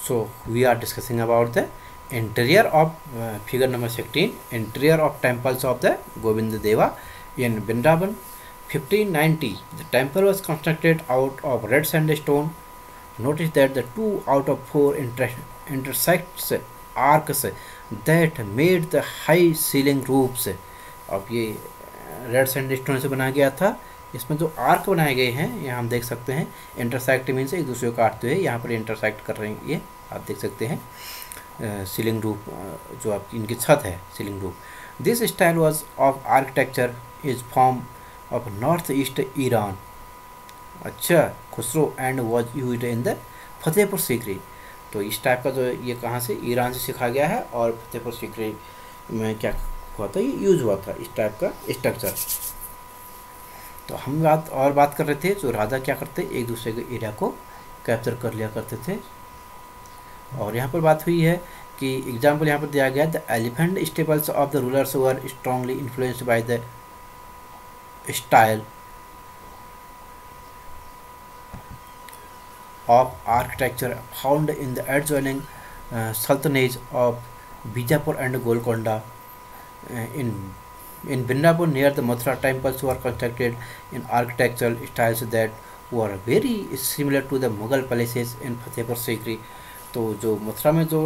So we are discussing about the interior of figure number 16, interior of temples of the Govinda Deva in Vrindavan. 1590, the temple was constructed out of red sandstone. Notice that the 2 out of 4 intersects arcs that made the high ceiling roofs. अब ये red sandstone से बनाया गया था. इसमें जो arc बनाए गए हैं यहाँ हम देख सकते हैं. इंटरसेक्ट मीन्स एक दूसरे को काटते हुए यहाँ पर इंटरसेक्ट कर रहे हैं, ये आप देख सकते हैं. सीलिंग रूफ जो आपकी इनकी छत है, ceiling roof. This style was of architecture is form of north east Iran. अच्छा, Khusro and was used in the Fatehpur Sikri. तो इस टाइप का जो ये कहाँ से, ईरान से सीखा गया है और फतेहपुर सीकरी में क्या हुआ था, ये यूज हुआ था इस टाइप का स्ट्रक्चर. तो हम बात कर रहे थे जो राजा क्या करते, एक दूसरे के एरिया को कैप्चर कर लिया करते थे. और यहाँ पर बात हुई है कि एग्जाम्पल यहाँ पर दिया गया, the elephant stables of the rulers were strongly influenced by the style of architecture found in the adjoining sultanates of Bijapur and Golconda. In Vrindavan near the Mathura, temples were constructed in architectural styles that were very similar to the Mughal palaces in Fatehpur Sikri. तो जो मथुरा में जो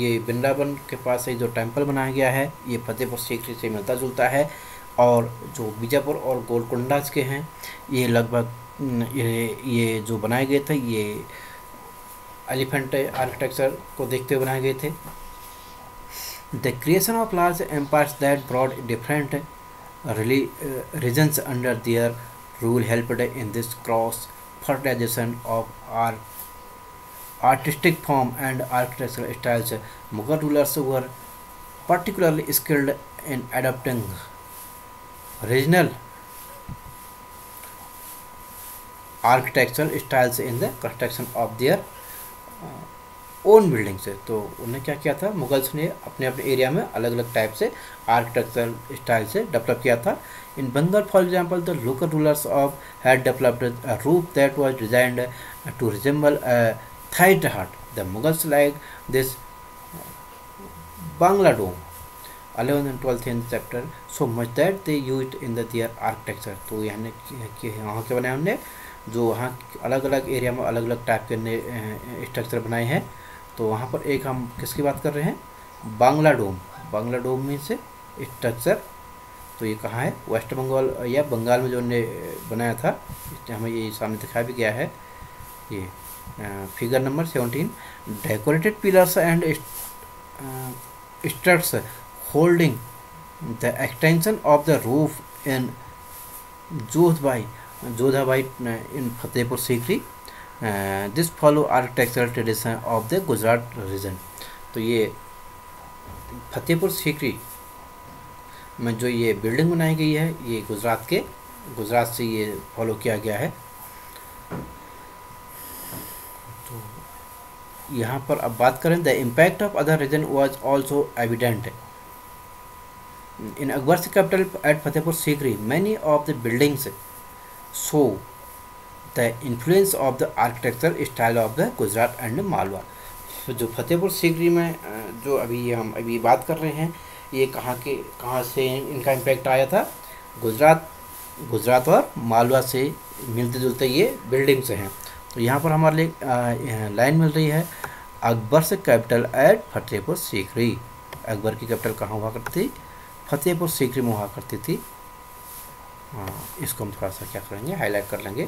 ये वृंदावन के पास है जो temple बनाया गया है, ये फतेहपुर सीकरी से मिलता जुलता है. और जो बीजापुर और गोलकोंडा के हैं, ये लगभग ये जो बनाए गए थे ये एलिफेंट आर्किटेक्चर को देखते हुए बनाए गए थे. The creation of large empires that brought different regions under their rule helped in this cross fertilisation of artistic form and architectural styles. Mughal rulers were particularly skilled in adapting regional architectural styles in the construction of their own buildings. तो उन्होंने क्या किया था, Mughals ने अपने अपने area में अलग अलग टाइप से आर्किटेक्चरल स्टाइल से डेवलप किया था. In Bengal for example the local rulers of had developed a roof that was designed to resemble Thight Heart. The Mughals like this Bangla Dome 11th and 12th in chapter so much that they used in their architecture. तो यहाँ के बनाए हमने जो वहाँ अलग अलग area में अलग अलग टाइप के स्ट्रक्चर बनाए हैं. तो वहाँ पर एक हम किसकी बात कर रहे हैं, बांग्ला डोम. बांग्ला डोम में से स्ट्रक्चर, तो ये कहाँ है, वेस्ट बंगाल या बंगाल में जो उन्होंने बनाया था. हमें ये सामने दिखाया भी गया है. ये figure number 17, decorated pillars and struts holding the extension of the roof in Jodhabai in Fatehpur Sikri. This follow architectural tradition of the Gujarat region. तो ये फतेहपुर सीकरी में जो ये बिल्डिंग बनाई गई है, ये गुजरात से ये फॉलो किया गया है. यहाँ पर अब बात करें, the impact of other region was also evident in Akbar capital at Fatehpur Sikri. Many of the buildings show the influence of the architecture style of the Gujarat and Malwa. जो फतेहपुर सीकरी में जो हम अभी बात कर रहे हैं, ये कहाँ से इनका इम्पैक्ट आया था, गुजरात और मालवा से मिलते जुलते ये बिल्डिंग्स हैं. तो यहाँ पर हमारे लिए लाइन मिल रही है, अकबर से कैपिटल एट फतेहपुर सीकरी. अकबर की कैपिटल कहाँ हुआ करती थी, फतेहपुर सीकरी में हुआ करती थी. इसको हम थोड़ा सा क्या करेंगे, हाईलाइट कर लेंगे.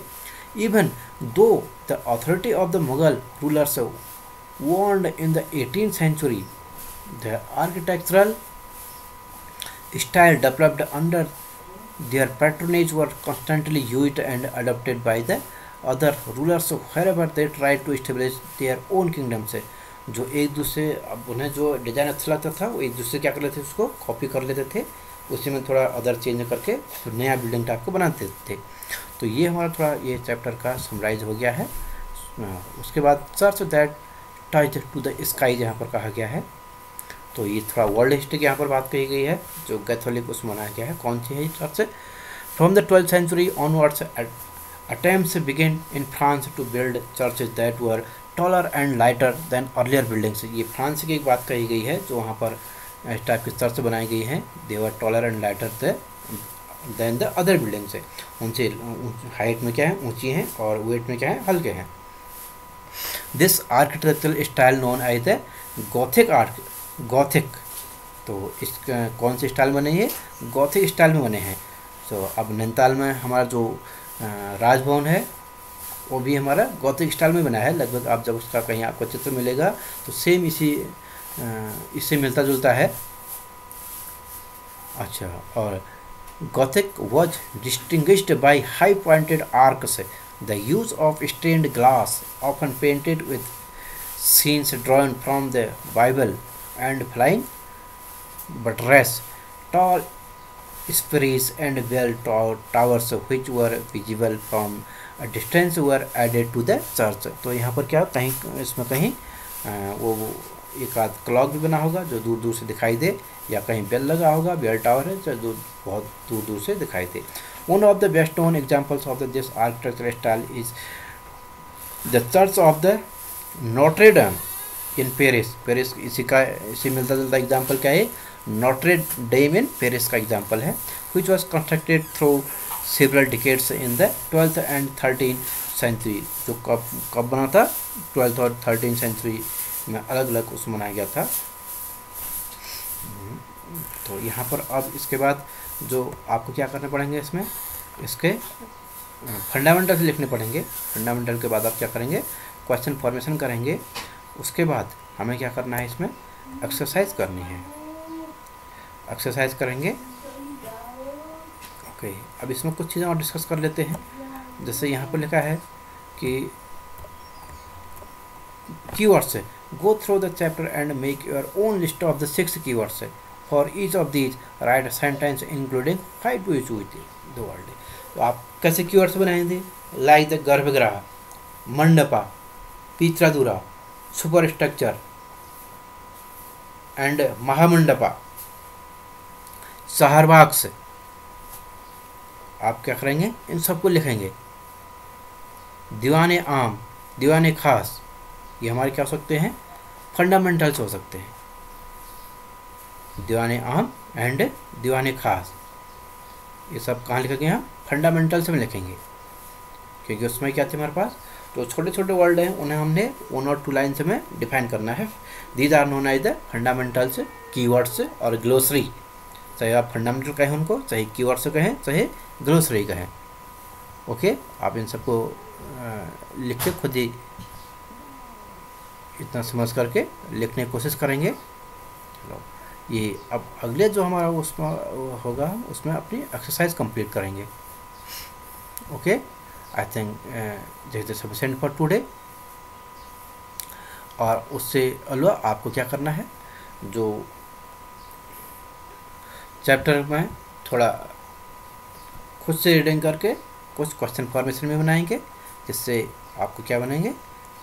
Even though the authority of the Mughal rulers waned in the 18th century, the architectural style developed under their patronage were constantly used and adopted by the other rulers wherever they tried to establish their own kingdoms. जो एक दूसरे, अब उन्हें जो design अच्छा लगता था वो एक दूसरे क्या कर लेते थे, उसको कॉपी कर लेते थे, उसी में थोड़ा अदर चेंज करके नया बिल्डिंग टाइप को बनाते थे. तो ये हमारा थोड़ा ये चैप्टर का समराइज हो गया है. उसके बाद church that ties to the sky यहाँ पर कहा गया है. तो ये थोड़ा वर्ल्ड हिस्ट्री की यहाँ पर बात कही गई है, जो कैथोलिक उसमें मनाया गया है. कौन सी है ये church, from the 12th century onwards Attempts began in France to build churches that were taller and lighter than earlier buildings. ये फ्रांस की एक बात कही गई है जो वहाँ पर इस टाइप की चर्च बनाई गई हैं. They were taller and lighter than the other buildings है. उनसे हाइट में क्या है, ऊंची हैं, और वेट में क्या है, हल्के हैं. This architectural style known as the Gothic art. Gothic, तो इस कौन से स्टाइल बने, ये गॉथिक स्टाइल में बने हैं. तो अब नैनीताल में हमारा जो राजभवन है वो भी हमारा गॉथिक स्टाइल में बना है. लगभग आप जब उसका कहीं आपको चित्र मिलेगा तो सेम इससे मिलता जुलता है. अच्छा, और Gothic was distinguished by high pointed arches, the use of stained glass often painted with scenes drawn from the Bible and flying buttress, tall spires and bell towers which were visible from a distance were added to the church. तो यहाँ पर क्या कहीं इसमें कहीं वो एक आध क्लॉक भी बना होगा जो दूर दूर से दिखाई दे, या कहीं बेल लगा होगा, बेल टावर है जो बहुत दूर दूर से दिखाई दे. One of the best known examples of this architectural style is the church of the Notre Dame in Paris. Paris इसी मिलता जुलता एग्जाम्पल क्या है, नोट्रे डेम इन पेरिस का एग्जाम्पल है. which was constructed through several decades in the 12th and 13th century. जो कब बना था, 12th और 13th सेंचुरी में अलग अलग उसमें बनाया गया था. तो यहाँ पर अब इसके बाद जो आपको क्या करने पड़ेंगे, इसमें इसके फंडामेंटल्स लिखने पड़ेंगे. फंडामेंटल के बाद आप क्या करेंगे, क्वेश्चन फॉर्मेशन करेंगे. उसके बाद हमें क्या करना है, इसमें एक्सरसाइज करनी है. एक्सरसाइज करेंगे. ओके, अब इसमें कुछ चीज़ें और डिस्कस कर लेते हैं. जैसे यहाँ पर लिखा है कि कीवर्ड्स है, go through the chapter and make your own list of the 6 keywords है. For each of these write a sentence including 5 to each with the word. तो आप कैसे कीवर्ड्स बनाएंगे, like the garbhagriha, mandapa, pietra dura, superstructure and mahamandapa, शहरबाग से. आप क्या करेंगे, इन सबको लिखेंगे. दीवाने आम, दीवाने खास, ये हमारे क्या हो सकते हैं, फंडामेंटल्स हो सकते हैं. दीवाने आम एंड दीवाने खास, ये सब कहाँ लिखेंगे, यहाँ फंडामेंटल्स में लिखेंगे, क्योंकि उसमें क्या थे हमारे पास, तो छोटे छोटे वर्ड हैं, उन्हें हमने 1 और 2 लाइन्स में डिफाइन करना है. These are known as the fundamentals, keywords और ग्लोसरी. चाहे आप फंडामेंटल कहें उनको, चाहे कीवर्ड्स कहें, चाहे ग्लोसरी कहें. ओके, आप इन सबको लिख के खुद ही इतना समझ करके लिखने की कोशिश करेंगे. चलो, ये अब अगले जो हमारा उसमें होगा, उसमें अपनी एक्सरसाइज कंप्लीट करेंगे. Okay, I think this is sufficient for today. और उससे अलावा आपको क्या करना है, जो चैप्टर में थोड़ा खुद से रीडिंग करके कुछ क्वेश्चन फॉर्मेशन में बनाएंगे, जिससे आपको क्या बनेंगे,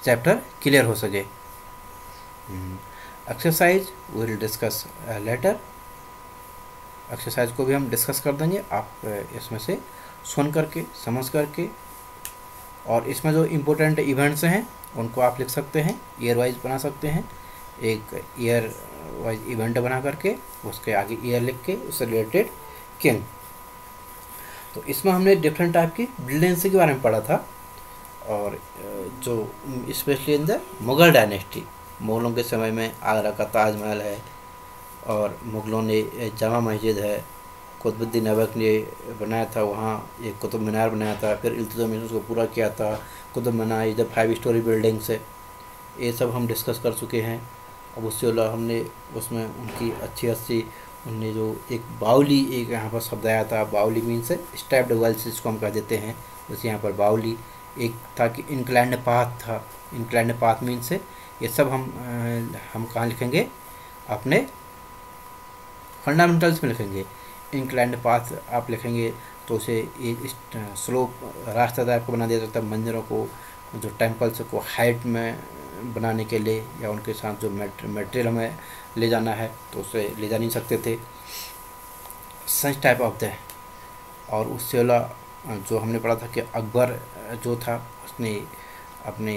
चैप्टर क्लियर हो सके. Exercise will discuss later. Exercise को भी हम डिस्कस कर देंगे. आप इसमें से सुन करके, समझ करके, और इसमें जो इम्पोर्टेंट इवेंट्स हैं उनको आप लिख सकते हैं, ईयर वाइज बना सकते हैं. एक ईयर वाइज इवेंट बना करके उसके आगे ईयर लिख के उससे रिलेटेड किंग. तो इसमें हमने डिफरेंट टाइप की बिल्डिंग्स के बारे में पढ़ा था, और जो specially in the Mughal dynasty, मुग़लों के समय में आगरा का ताजमहल है, और मुग़लों ने जामा मस्जिद है, कुतुबुद्दीन ऐबक ने बनाया था, वहाँ एक कुतुब मीनार बनाया था, फिर इल्तुतमिश उसको पूरा किया था. कुतुब मीनार इधर 5 स्टोरी बिल्डिंग्स है. ये सब हम डिस्कस कर चुके हैं. अब उससे अलावा हमने उसमें उनकी अच्छी उनने जो एक बाउली, एक यहाँ पर शब्द आया था, बाउली मीन्स स्टेप्ड वेल्स जिसको हम कह देते हैं. जैसे यहाँ पर बाउली एक था कि इंक्लाइंड पाथ था. इंक्लाइंड पाथ मीन्स ये सब हम कहाँ लिखेंगे, अपने फंडामेंटल्स में लिखेंगे. इंक्लाइंड पाथ आप लिखेंगे तो उसे एक स्लोप रास्ता टाइप को बना दिया जाता है. मंदिरों को, जो टेम्पल्स को हाइट में बनाने के लिए, या उनके साथ जो मटेरियल हमें ले जाना है तो उसे ले जा नहीं सकते थे. Such type of the. और उससे अलावा जो हमने पढ़ा था कि अकबर जो था उसने अपने